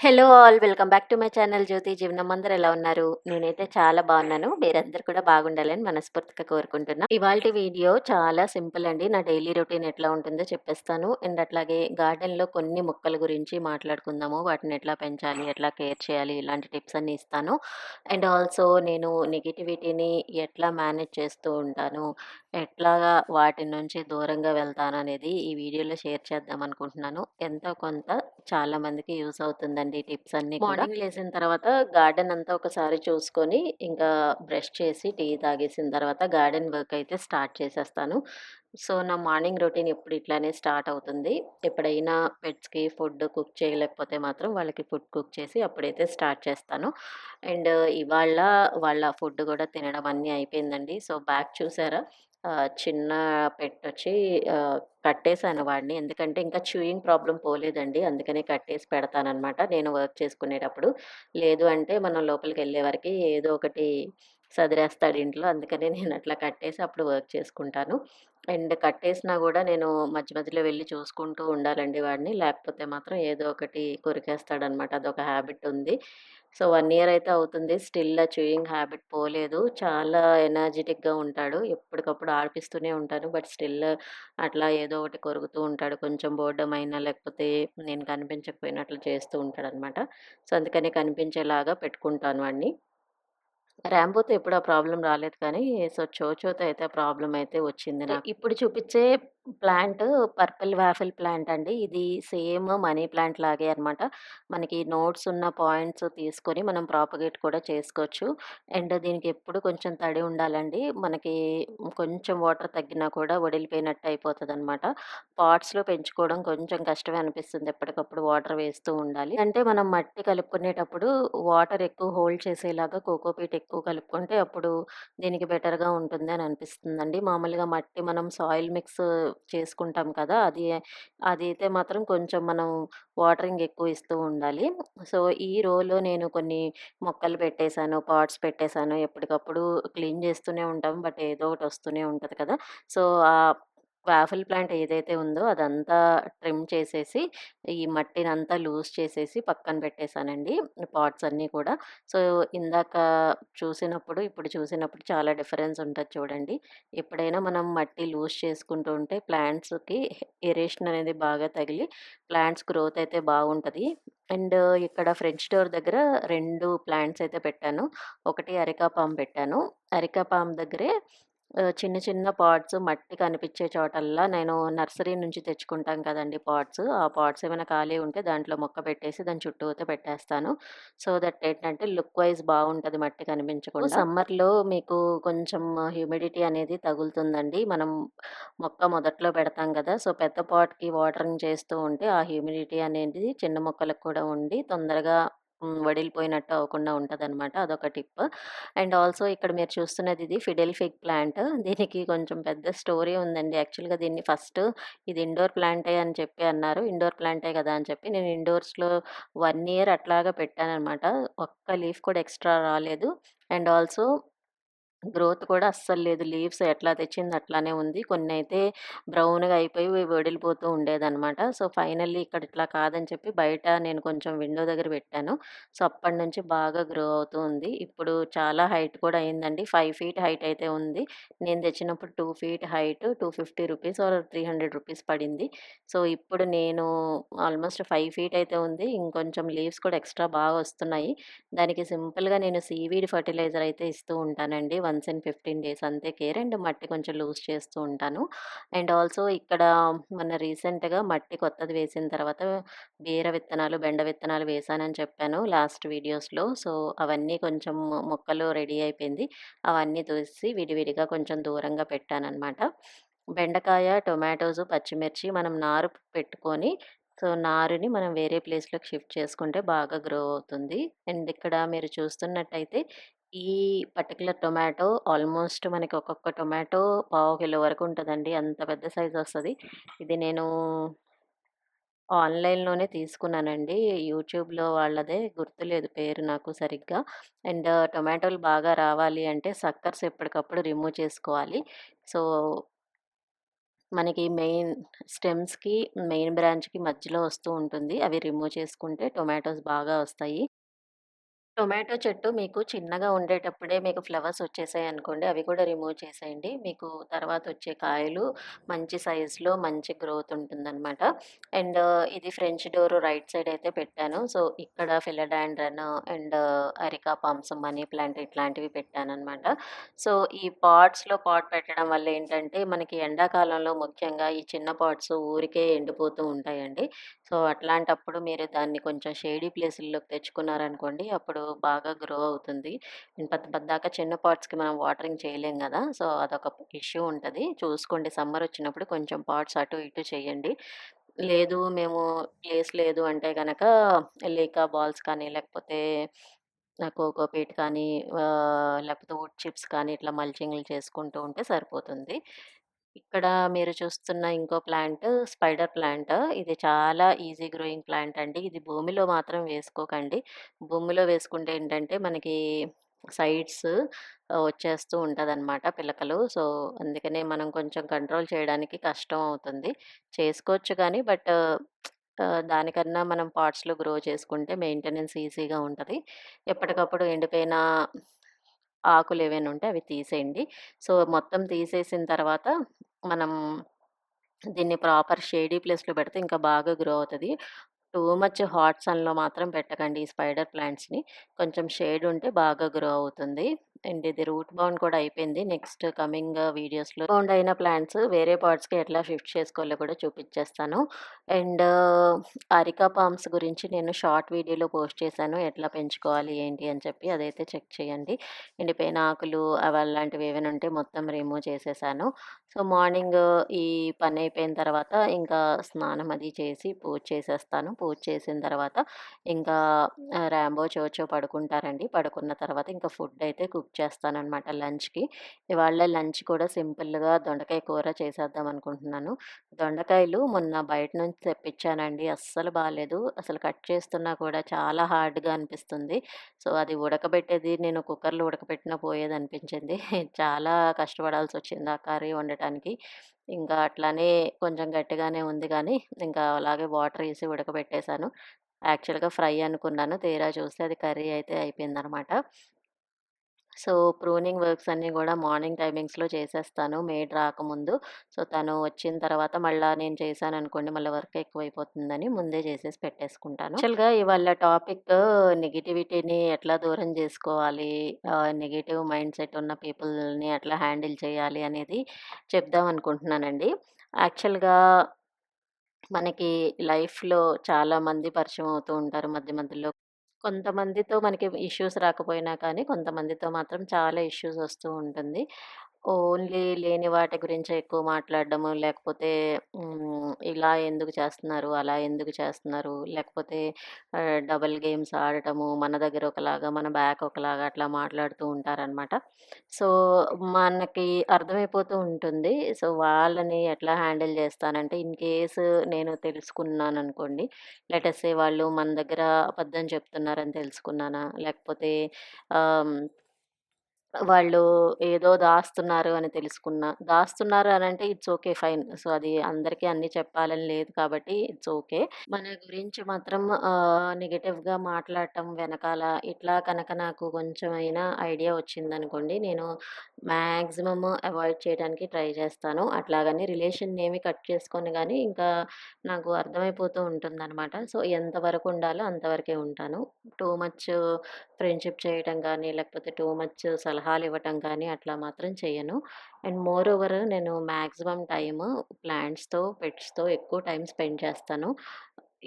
Hello all. Welcome back to my channel Jyothi Jeevanam. అందరూ ఎలా ఉన్నారు? నేనైతే చాలా బాగున్నాను. మీరందరూ కూడా బాగుండాలని మనస్ఫూర్తిగా కోరుకుంటున్నా. ఇవాల్టి వీడియో చాలా సింపుల్ అండి. నా డైలీ రొటీన్ ఎట్లా ఉంటుందో చెప్పేస్తాను. అండ్ అట్లాగే గార్డెన్‌లో కొన్ని మొక్కల గురించి మాట్లాడుకుందాము. వాటిని ఎట్లా పెంచాలి, ఎట్లా కేర్ చేయాలి, ఇలాంటి టిప్స్ అన్నీ ఇస్తాను. అండ్ ఆల్సో నేను నెగటివిటీని ఎట్లా మేనేజ్ చేస్తూ ఉంటాను, ఎట్లాగా వాటి నుంచి దూరంగా వెళ్తాననేది ఈ వీడియోలో షేర్ చేద్దాం అనుకుంటున్నాను. ఎంతో కొంత చాలా మందికి యూజ్ అవుతుందండి ఈ టిప్స్ అన్నీ కూడా. మార్నింగ్ లేసిన తర్వాత గార్డెన్ అంతా ఒకసారి చూసుకొని, ఇంకా బ్రష్ చేసి, టీ తాగేసిన తర్వాత గార్డెన్ వర్క్ అయితే స్టార్ట్ చేసేస్తాను. సో, నా మార్నింగ్ రొటీన్ ఎప్పుడు ఇట్లానే స్టార్ట్ అవుతుంది. ఎప్పుడైనా పెట్స్‌కి ఫుడ్ కుక్ చేయలేకపోతే మాత్రం వాళ్ళకి ఫుడ్ కుక్ చేసి అప్పుడైతే స్టార్ట్ చేస్తాను. అండ్ ఇవాళ వాళ్ళ ఫుడ్ కూడా తినడం అన్నీ అయిపోయిందండి. సో, బ్యాక్ చూసారా? చిన్న పెట్టొచ్చి కట్టేసాను వాడిని. ఎందుకంటే ఇంకా చూయింగ్ ప్రాబ్లమ్ పోలేదండి. అందుకనే కట్టేసి పెడతాననమాట నేను వర్క్ చేసుకునేటప్పుడు. లేదు అంటే మనం లోపలికెళ్ళే వరకి ఏదో ఒకటి సదిరేస్తాడు ఇంట్లో. అందుకనే నేను అట్లా కట్టేసి అప్పుడు వర్క్ చేసుకుంటాను. అండ్ కట్టేసినా గూడా నేను మధ్య మధ్యలో వెళ్లి చూసుకుంటూ ఉండాలండి వాడిని. లేకపోతే మాత్రం ఏదో ఒకటి కొరికేస్తాడనమాట. అదొక హాబిట్ ఉంది. సో, 1 ఇయర్ అయితే అవుతుంది. స్టిల్ ఆ చూయింగ్ హాబిట్ పోలేదు. చాలా ఎనర్జిటిక్‌గా ఉంటాడు. ఎప్పటికప్పుడు ఆడిపిస్తూనే ఉంటాను. బట్ స్టిల్ అట్లా ఏదో ఒకటి కొరుకుతూ ఉంటాడు. కొంచెం బోర్డమ్ అయినా లేకపోతే నేను కనిపించకపోయినా అట్లా చేస్తూ ఉంటాడనమాట. సో, అందుకని కనిపించేలాగా పెట్టుకుంటాను వాడిని. రాంబోతో ఎప్పుడు ఆ ప్రాబ్లమ్ రాలేదు కానీ, సో, చోచోతో అయితే ఆ ప్రాబ్లమ్ అయితే వచ్చింది నాకు. ఇప్పుడు చూపిచ్చే ప్లాంట్ పర్పుల్ వాఫిల్ ప్లాంట్ అండి. ఇది సేమ్ మనీ ప్లాంట్ లాగే అనమాట. మనకి నోడ్స్ ఉన్న పాయింట్స్ తీసుకొని మనం ప్రాపగేట్ కూడా చేసుకోవచ్చు. అండ్ దీనికి ఎప్పుడు కొంచెం తడి ఉండాలండి. మనకి కొంచెం వాటర్ తగ్గినా కూడా వడిలిపోయినట్టు అయిపోతదనమాట. పాట్స్‌లో పెంచుకోవడం కొంచెం కష్టమే అనిపిస్తుంది. ఎప్పటికప్పుడు వాటర్ వేస్తూ ఉండాలి. అంటే మనం మట్టి కలుపుకునేటప్పుడు వాటర్ ఎక్కువ హోల్డ్ చేసేలాగా కోకోపీట్ ఎక్కువ కలుపుకుంటే అప్పుడు దీనికి బెటర్‌గా ఉంటుంది అని అనిపిస్తుందండి. మామూలుగా మట్టి మనం సాయిల్ మిక్స్ చేసుకుంటాం కదా! అదైతే మాత్రం కొంచెం మనం వాటరింగ్ ఎక్కువ ఇస్తూ ఉండాలి. సో, ఈ రోలో నేను కొన్ని మొక్కలు పెట్టేసాను, పాట్స్ పెట్టేసాను. ఎప్పటికప్పుడు క్లీన్ చేస్తూనే ఉంటాం. బట్ ఏదో ఒకటి వస్తూనే ఉంటది కదా! సో, వాఫిల్ ప్లాంట్ ఏదైతే ఉందో అదంతా ట్రిమ్ చేసేసి, ఈ మట్టినంతా లూజ్ చేసేసి పక్కన పెట్టేసానండి. పాట్స్ అన్నీ కూడా. సో, ఇందాక చూసినప్పుడు, ఇప్పుడు చూసినప్పుడు చాలా డిఫరెన్స్ ఉంటది చూడండి. ఎప్పుడైనా మనం మట్టి లూజ్ చేసుకుంటూ ఉంటే ప్లాంట్స్‌కి ఏరేషన్ అనేది బాగా తగిలి ప్లాంట్స్ గ్రోత్ అయితే బాగుంటది. అండ్ ఇక్కడ ఫ్రెంచ్ డోర్ దగ్గర 2 ప్లాంట్స్ అయితే పెట్టాను. ఒకటి అరెకా పామ్ పెట్టాను. అరెకా పామ్ దగ్గరే చిన్న చిన్న పాట్స్ మట్టి కనిపించే చోటల్లా నేను నర్సరీ నుంచి తెచ్చుకుంటాం కదండీ పాట్స్. ఆ పాట్స్ ఏమైనా ఖాళీ ఉంటే దాంట్లో మొక్క పెట్టేసి దాని చుట్టూతా పెట్టేస్తాను. సో దట్ ఏంటంటే లుక్ వైస్ బావుంటది మట్టి కనిపించకుండా. సమ్మర్‌లో మీకు కొంచెం హ్యూమిడిటీ అనేది తగులుతుందండి. మనం మొక్క మొదట్లో పెడతాం గదా! సో పెద్ద పాట్‌కి వాటరింగ్ చేస్తూ ఉంటే ఆ హ్యూమిడిటీ అనేది చిన్న మొక్కలకు కూడా ఉండి తొందరగా వడిలిపోయినట్టు అవ్వకుండా ఉంటదనమాట. అదొక టిప్. అండ్ ఆల్సో ఇక్కడ మీరు చూస్తున్నది ఇది ఫిడెల్ ఫిగ్ ప్లాంట్. దీనికి కొంచెం పెద్ద స్టోరీ ఉందండి. యాక్చువల్‌గా దీన్ని ఫస్ట్ ఇది ఇండోర్ ప్లాంటే అని చెప్పి అన్నారు. ఇండోర్ ప్లాంటే కదా అని చెప్పి నేను ఇండోర్స్‌లో 1 ఇయర్ అట్లాగా పెట్టాననమాట. ఒక్క లీఫ్ కూడా ఎక్స్‌ట్రా రాలేదు. అండ్ ఆల్సో గ్రోత్ కూడా అస్సలు లేదు. లీవ్స్ ఎట్లా తెచ్చింది అట్లానే ఉంది. కొన్నైతే బ్రౌన్‌గా అయిపోయి వడిలిపోతూ ఉండేదనమాట. సో, ఫైనల్లీ ఇక్కడ ఇట్లా కాదని చెప్పి బయట నేను కొంచెం విండో దగ్గర పెట్టాను. సో, అప్పటినుంచి బాగా గ్రో అవుతూ ఉంది. ఇప్పుడు చాలా హైట్ కూడా అయిందండి. 5 ఫీట్ హైట్ అయితే ఉంది. నేను తెచ్చినప్పుడు 2 ఫీట్ హైట్ $250 ఆర్ $300 పడింది. సో, ఇప్పుడు నేను ఆల్మోస్ట్ 5 ఫీట్ అయితే ఉంది. ఇంకొంచెం లీవ్స్ కూడా ఎక్స్‌ట్రా బాగా వస్తున్నాయి. దానికి సింపుల్‌గా నేను సీవీడ్ ఫెర్టిలైజర్ అయితే ఇస్తూ ఉంటానండి. వన్స్ ఇన్ 15 డేస్ అంతే కేర్. అండ్ మట్టి కొంచెం లూజ్ చేస్తూ ఉంటాను. అండ్ ఆల్సో ఇక్కడ మొన్న రీసెంట్‌గా మట్టి కొత్తది వేసిన తర్వాత బీర విత్తనాలు, బెండ విత్తనాలు వేశానని చెప్పాను లాస్ట్ వీడియోస్‌లో. సో, అవన్నీ కొంచెం మొక్కలు రెడీ అయిపోయింది. అవన్నీ తీసి విడివిడిగా కొంచెం దూరంగా పెట్టాననమాట. బెండకాయ, టొమాటోస్, పచ్చిమిర్చి మనం నారు పెట్టుకొని సో, నారుని మనం వేరే ప్లేస్‌లోకి షిఫ్ట్ చేసుకుంటే బాగా గ్రో అవుతుంది. అండ్ ఇక్కడ మీరు చూస్తున్నట్టయితే ఈ పర్టిక్యులర్ టొమాటో ఆల్మోస్ట్ మనకి ఒక్కొక్క టొమాటో పావు కిలో వరకు ఉంటదండి. అంత పెద్ద సైజ్ వస్తది. ఇది నేను ఆన్‌లైన్‌లోనే తీసుకున్నానండి. యూట్యూబ్‌లో వాళ్ళదే గుర్తులేదు పేరు నాకు సరిగ్గా. అండ్ టొమాటోలు బాగా రావాలి అంటే సక్కర్స్ ఎప్పటికప్పుడు రిమూవ్ చేసుకోవాలి. సో మనకి స్టెమ్స్‌కి, మెయిన్ బ్రాంచ్‌కి మధ్యలో వస్తూ ఉంటుంది. అవి రిమూవ్ చేసుకుంటే టొమాటోస్ బాగా వస్తాయి. టొమాటో చెట్టు మీకు చిన్నగా ఉండేటప్పుడే మీకు ఫ్లవర్స్ వచ్చేసాయనుకోండి, అవి కూడా రిమూవ్ చేసేయండి. మీకు తర్వాతొచ్చే కాయలు మంచి సైజులో మంచి గ్రోత్ ఉంటుందనమాట. అండ్ ఇది ఫ్రెంచ్ డోర్ రైట్ సైడ్ అయితే పెట్టాను. సో, ఇక్కడ philodendron and areca palms, money plant ఇట్లాంటివి పెట్టాననమాట. సో, ఈ పాట్ పెట్టడం వల్ల ఏంటంటే, మనకి ఎండాకాలంలో ముఖ్యంగా ఈ చిన్న పాట్స్ ఊరికే ఎండిపోతూ ఉంటాయండి. సో, అట్లాంటప్పుడు మీరు దాన్ని కొంచెం షేడీ ప్లేసుల్లోకి తెచ్చుకున్నారనుకోండి, అప్పుడు బాగా గ్రో అవుతుంది. పద్దాక చిన్న పాట్స్‌కి మనం వాటరింగ్ చేయలేం గదా! సో, అదొక ఇష్యూ ఉంటది. చూసుకోండి సమ్మరొచ్చినప్పుడు కొంచెం పాట్స్ అటు ఇటు చేయండి. లేదు మేము ప్లేస్ లేదు అంటే గనక లేకా బాల్స్ కానీ, లేకపోతే కోకోపీట్ కానీ లేకపోతే వుడ్ చిప్స్ కానీ ఇట్లా మల్చింగ్‌లు చేసుకుంటూ ఉంటే సరిపోతుంది. ఇక్కడ మీరు చూస్తున్న ఇంకో ప్లాంట్ స్పైడర్ ప్లాంట్. ఇది చాలా ఈజీ గ్రోయింగ్ ప్లాంట్ అండి. ఇది భూమిలో మాత్రం వేసుకోకండి. భూమిలో వేసుకుంటే ఏంటంటే మనకి సైడ్స్ వచ్చేస్తూ ఉంటదనమాట పిలకలు. సో, అందుకనే మనం కొంచెం కంట్రోల్ చేయడానికి కష్టం అవుతుంది. చేసుకోవచ్చు కానీ దానికన్నా మనం పాట్స్‌లో గ్రో చేసుకుంటే మెయింటెనెన్స్ ఈజీగా ఉంటది. ఎప్పటికప్పుడు ఎండిపోయిన ఆకులేవైనా ఉంటే అవి తీసేయండి. సో, మొత్తం తీసేసిన తర్వాత మనం దీన్ని ప్రాపర్ షేడీ ప్లేస్‌లో పెడితే ఇంకా బాగా గ్రో అవుతది. టూ మచ్ హాట్ సన్‌లో మాత్రం పెట్టకండి ఈ స్పైడర్ ప్లాంట్స్‌ని. కొంచెం షేడ్ ఉంటే బాగా గ్రో అవుతుంది. అండ్ ఇది రూట్ బౌండ్ కూడా అయిపోయింది. నెక్స్ట్ కమింగ్ వీడియోస్‌లో బౌండ్ అయిన ప్లాంట్స్ వేరే పాట్స్‌కి ఎట్లా షిఫ్ట్ చేసుకోవాలో కూడా చూపిచ్చేస్తాను. అండ్ అరికా పామ్స్ గురించి నేను షార్ట్ వీడియోలో పోస్ట్ చేశాను. ఎట్లా పెంచుకోవాలి ఏంటి అని చెప్పి అదైతే చెక్ చేయండి. ఎండిపోయిన ఆకులు అలాంటివి ఏవైనా ఉంటే మొత్తం రిమూవ్ చేసేసాను. సో, మార్నింగ్ ఈ పనయిపోయిన తర్వాత ఇంకా స్నానం అది చేసి పూజ చేసేస్తాను. పూజ చేసిన తర్వాత ఇంకా రాంబో, చోచో పడుకుంటారండి. పడుకున్న తర్వాత ఇంకా ఫుడ్ అయితే కుక్ చేస్తాననమాట లంచ్‌కి. ఇవాళ లంచ్ కూడా సింపుల్‌గా దొండకాయ కూర చేసేద్దాం అనుకుంటున్నాను. దొండకాయలు మొన్న బయట నుంచి తెప్పించానండి. అస్సలు బాలేదు. అసలు కట్ చేస్తున్నా కూడా చాలా హార్డ్‌గా అనిపిస్తుంది. సో, అది ఉడకబెట్టేది నేను కుక్కర్‌లో ఉడకబెట్టినా పోయేదనిపించింది. చాలా కష్టపడాల్సొచ్చింది ఆ కర్రీ వండటానికి. ఇంకా అట్లానే కొంచెం గట్టిగానే ఉంది గానీ, ఇంకా అలాగే వాటరేసి ఉడకబెట్టేసాను. యాక్చువల్‌గా ఫ్రై అనుకున్నాను. తీరా చూస్తే అది కర్రీ అయితే అయిపోయిందనమాట. సో, ప్రూనింగ్ వర్క్స్ అన్నీ గూడా మార్నింగ్ టైమింగ్స్‌లో చేసేస్తాను మెయిడ్ రాకముందు. సో, తను వచ్చిన తర్వాత మళ్ళా నేను చేశాననుకోండి, మళ్ళా వర్క్ ఎక్కువైపోతుందని ముందే చేసేసి పెట్టేసుకుంటాను. యాక్చువల్‌గా ఇవాళ టాపిక్ నెగటివిటీని ఎట్లా దూరం జేసుకోవాలి, నెగెటివ్ మైండ్ సెట్ ఉన్న పీపుల్‌ని ఎట్లా హ్యాండిల్ చేయాలి అనేది చెప్దాం అనుకుంటున్నానండి. యాక్చువల్‌గా మనకి లైఫ్‌లో చాలామంది పరిచయం అవుతూ ఉంటారు మధ్య మధ్యలో. కొంతమందితో మనకి ఇష్యూస్ రాకపోయినా కానీ, కొంతమందితో మాత్రం చాలా ఇష్యూస్ వస్తూ ఉంటుంది. ఓన్లీ లేని వాటి గురించే ఎక్కువ మాట్లాడడము, లేకపోతే ఇలా ఎందుకు చేస్తున్నారు, అలా ఎందుకు చేస్తున్నారు, లేకపోతే డబుల్ గేమ్స్ ఆడటము, మన దగ్గర ఒకలాగా, మన బ్యాక్ ఒకలాగా అట్లా మాట్లాడుతూ ఉంటారనమాట. సో, మనకి అర్థమైపోతూ ఉంటుంది. సో, వాళ్ళని ఎట్లా హ్యాండిల్ చేస్తానంటే, ఇన్ కేస్ నేను తెలుసుకున్నాననుకోండి, లెట్ అస్ సే వాళ్ళు మన దగ్గర అబద్ధం చెప్తున్నారని తెలుసుకున్నానా, లేకపోతే ఆహ్, వాళ్ళు ఏదో దాస్తున్నారు అని దాస్తున్నారు అనంటే ఇట్స్ ఓకే. ఫైన్. సో, అది అందరికీ అన్నీ చెప్పాలని లేదు కాబట్టి ఇట్స్ ఓకే. మన గురించి మాత్రం నెగెటివ్‌గా మాట్లాడటం వెనకాల ఇట్లా కనుక నాకు కొంచెమైనా ఐడియా వచ్చిందనుకోండి, నేను మాక్సిమమ్ అవాయిడ్ చేయడానికి ట్రై చేస్తాను. అట్లాగని రిలేషన్‌నేమి కట్ చేసుకోను గానీ, ఇంకా నాకు అర్థమైపోతూ ఉంటుందనమాట. సో, ఎంతవరకు ఉండాలో అంతవరకే ఉంటాను. టూ మచ్ ఫ్రెండ్‌షిప్ చేయటం గానీ, లేకపోతే టూ మచ్ సలహాలివ్వటం కానీ అట్లా మాత్రం చెయ్యను. అండ్ మోర్ ఓవర్ నేను మాక్సిమం టైము ప్లాంట్స్‌తో, పెట్స్‌తో ఎక్కువ టైమ్ స్పెండ్ చేస్తాను.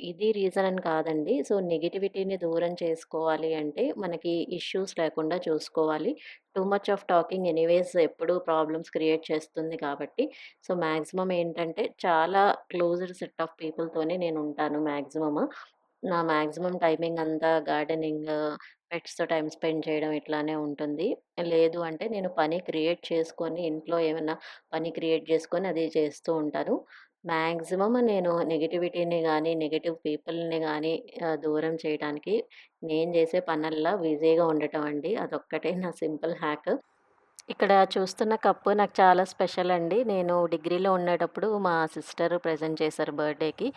ఇది రీజన్ అని కాదండి. సో, నెగటివిటీని దూరం చేసుకోవాలి అంటే మనకి ఇష్యూస్ లేకుండా చూసుకోవాలి. Too much of talking anyways ఎప్పుడూ ప్రాబ్లమ్స్ క్రియేట్ చేస్తుంది కాబట్టి, సో, మాక్సిమం ఏంటంటే చాలా క్లోజ్డ్ సెట్ ఆఫ్ పీపుల్‌తోనే నేనుంటాను మాక్సిమము. నా మాక్సిమం టైమింగ్ అంతా గార్డెనింగ్, పెట్స్‌తో టైమ్ స్పెండ్ చేయడం ఇట్లానే ఉంటుంది. లేదు అంటే నేను పని క్రియేట్ చేసుకొని ఇంట్లో ఏమన్నా పని క్రియేట్ చేసుకొని అది చేస్తూ ఉంటాను. మాక్సిమం నేను నెగటివిటీని గానీ, నెగెటివ్ పీపుల్‌ని గానీ దూరం చేయటానికి నేను చేసే పనల్లా బిజీగా ఉండటం అండి. అదొక్కటే నా సింపుల్ హ్యాక్. ఇక్కడ చూస్తున్న కప్పు నాకు చాలా స్పెషల్ అండి. నేను డిగ్రీలో ఉండేటప్పుడు మా సిస్టర్ ప్రెజెంట్ చేశారు బర్త్‌డేకి.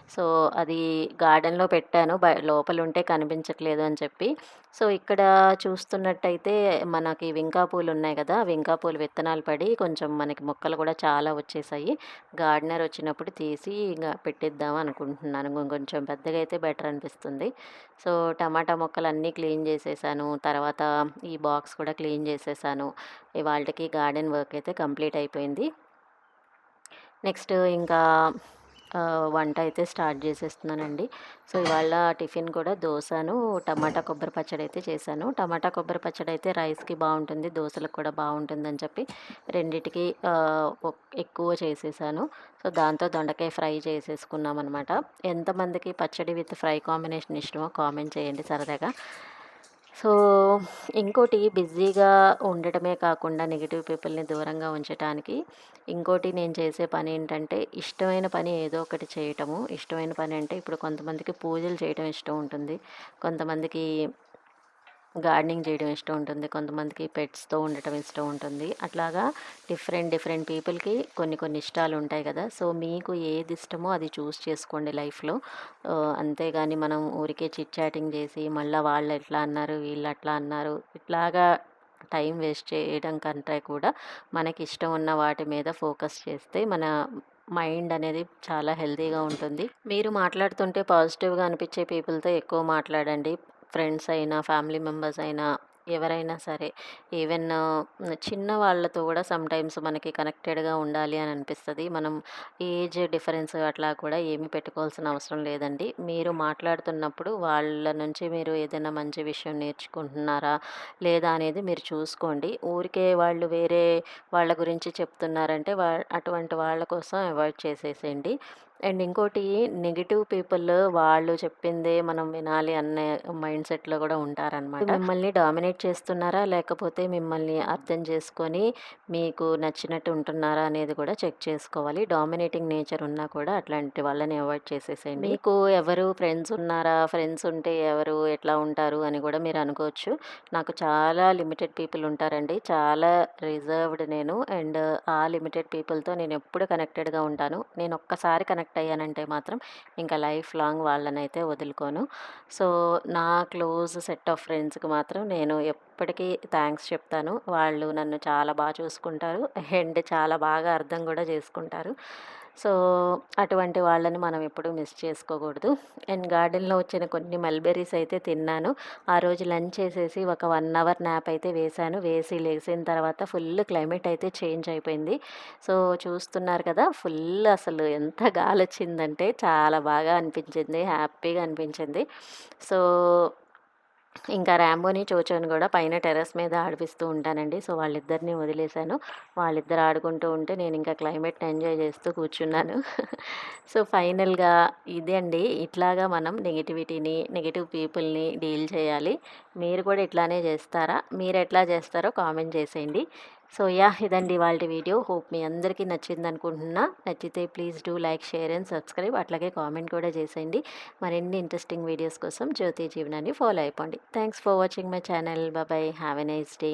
సో, అది గార్డెన్‌లో పెట్టాను. లోపలుంటే కనిపించట్లేదు అని చెప్పి. సో, ఇక్కడ చూస్తున్నట్టయితే మనకి వింకా పూలున్నాయి గదా! వింకా పూలు విత్తనాలు పడి కొంచెం మనకి మొక్కలు గూడా చాలా వచ్చేసాయి. గార్డెనర్ వచ్చినప్పుడు తీసి ఇంగ పెట్టిద్దాం అనుకుంటున్నాను. కొంచెం పెద్దగా అయితే బెటర్ అనిపిస్తుంది. సో, టమాటా మొక్కలన్నీ క్లీన్ చేసేసాను. తర్వాత ఈ బాక్స్ కూడా క్లీన్ చేసేసాను. ఇవాల్టికి గార్డెన్ వర్క్ అయితే కంప్లీట్ అయిపోయింది. నెక్స్ట్ ఇంకా వంట అయితే స్టార్ట్ చేసేస్తున్నానండి. సో, ఇవాళ టిఫిన్ కూడా దోసను, టమాటా కొబ్బరి పచ్చడి అయితే చేశాను. టమాటా కొబ్బరి పచ్చడి అయితే రైస్‌కి బావుంటుంది. దోసలకు కూడా బావుంటుందని చెప్పి రెండిటికి ఎక్కువ చేసేసాను. సో, దాంతో దొండకాయ ఫ్రై చేసేసుకున్నామనమాట. ఎంతమందికి పచ్చడి విత్ ఫ్రై కాంబినేషన్ ఇష్టమో కామెంట్ చేయండి సరదాగా. సో, ఇంకోటి బిజీగా ఉండటమే కాకుండా నెగెటివ్ పీపుల్‌ని దూరంగా ఉంచటానికి ఇంకోటి నేను చేసే పనేంటంటే, ఇష్టమైన పని ఏదో ఒకటి చేయటము. ఇష్టమైన పని అంటే ఇప్పుడు కొంతమందికి పూజలు చేయటం ఇష్టం ఉంటుంది. కొంతమందికి గార్డెనింగ్ చేయడం ఇష్టం ఉంటుంది. కొంతమందికి పెట్స్‌తో ఉండటం ఇష్టం ఉంటుంది. అట్లాగా డిఫరెంట్ పీపుల్‌కి కొన్ని ఇష్టాలుంటాయి గదా! సో, మీకు ఏది ఇష్టమో అది చూజ్ చేసుకోండి లైఫ్‌లో. అంతేగాని మనం ఊరికే చిట్ చాటింగ్ చేసి మళ్ళా వాళ్ళెట్లా అన్నారు, వీళ్ళట్లా అన్నారు, ఇట్లాగా టైం వేస్ట్ చేయడం కంటే కూడా మనకిష్టం ఉన్న వాటి మీద ఫోకస్ చేస్తే మన మైండ్ అనేది చాలా హెల్తీగా ఉంటుంది. మీరు మాట్లాడుతుంటే పాజిటివ్‌గా అనిపించే పీపుల్‌తో ఎక్కువ మాట్లాడండి. ఫ్రెండ్స్ అయినా, ఫ్యామిలీ మెంబర్స్ అయినా, ఎవరైనా సరే. ఈవెన్ చిన్న వాళ్ళతో కూడా సమ్‌టైమ్స్ మనకి కనెక్టెడ్‌గా ఉండాలి అని అనిపిస్తది. మనం ఏజ్ డిఫరెన్స్ అట్లా కూడా ఏమీ పెట్టుకోవాల్సిన అవసరం లేదండి. మీరు మాట్లాడుతున్నప్పుడు వాళ్ళ నుంచి మీరు ఏదైనా మంచి విషయం నేర్చుకుంటున్నారా? లేదా అనేది మీరు చూసుకోండి. ఊరికే వాళ్ళు వేరే వాళ్ళ గురించి చెప్తున్నారంటే అటువంటి వాళ్ళ కోసం అవాయిడ్ చేసేసేయండి. అండ్ ఇంకోటి నెగెటివ్ పీపుల్ వాళ్ళు చెప్పిందే మనం వినాలి అనే మైండ్ సెట్‌లో గూడా ఉంటారనమాట. మిమ్మల్ని డామినేట్ చేస్తున్నారా? లేకపోతే మిమ్మల్ని అర్థం చేసుకొని మీకు నచ్చినట్టు ఉంటున్నారా అనేది కూడా చెక్ చేసుకోవాలి. డామినేటింగ్ నేచర్ ఉన్నా కూడా అట్లాంటి వాళ్ళని అవాయిడ్ చేసేసేయండి. మీకు ఎవరు ఫ్రెండ్స్ ఉన్నారా? ఫ్రెండ్స్ ఉంటే ఎవరు ఎట్లా ఉంటారు అని కూడా మీరు అనుకోవచ్చు. నాకు చాలా లిమిటెడ్ పీపుల్ ఉంటారండి. చాలా రిజర్వ్డ్ నేను. అండ్ ఆ లిమిటెడ్ పీపుల్‌తో నేనెప్పుడు కనెక్టెడ్‌గా ఉంటాను. నేను ఒక్కసారి కనెక్ట్ అయ్యానంటే మాత్రం ఇంకా లైఫ్ లాంగ్ వాళ్ళనైతే వదులుకోను. సో, నా క్లోజ్ సెట్ ఆఫ్ ఫ్రెండ్స్‌కి మాత్రం నేను ఎప్పటికీ థాంక్స్ చెప్తాను. వాళ్ళు నన్ను చాలా చూసుకుంటారు. అండ్ చాలా బాగా అర్థం కూడా చేసుకుంటారు. సో, అటువంటి వాళ్ళని మనం ఎప్పుడూ మిస్ చేసుకోకూడదు. అండ్ గార్డెన్‌లో వచ్చిన కొన్ని మల్బెర్రీస్ అయితే తిన్నాను. ఆ రోజు లంచ్ చేసేసి ఒక 1 అవర్ న్యాప్ అయితే వేశాను. వేసి లేసిన తర్వాత ఫుల్ క్లైమేట్ అయితే చేంజ్ అయిపోయింది. సో, చూస్తున్నారు కదా! ఫుల్ అసలు ఎంత గాలొచ్చిందంటే చాలా బాగా అనిపించింది. హ్యాపీగా అనిపించింది. సో, ఇంకా రాంబోని, చోచోని గూడా పైన టెర్రస్ మీద ఆడిపిస్తూ ఉంటానండి. సో, వాళ్ళిద్దరిని వదిలేసాను. వాళ్ళిద్దరు ఆడుకుంటూ ఉంటే నేనింకా క్లైమేట్‌ని ఎంజాయ్ చేస్తూ కూర్చున్నాను. సో, ఫైనల్‌గా ఇదే అండి. ఇట్లాగా మనం నెగెటివ్ పీపుల్‌ని డీల్ చేయాలి. మీరు కూడా ఇట్లానే చేస్తారా? మీరెట్లా చేస్తారో కామెంట్ చేసేయండి. So, yeah! ఇదండి ఇవాల్టి వీడియో. హోప్ మీ అందరికీ నచ్చిందనుకుంటున్నా. నచ్చితే please do like, share and subscribe. అట్లాగే కామెంట్ కూడా చేసేయండి. మరిన్ని ఇంట్రెస్టింగ్ వీడియోస్ కోసం జ్యోతి జీవనాన్ని ఫాలో అయిపోండి. Thanks for watching my channel. Bye. Have a nice day.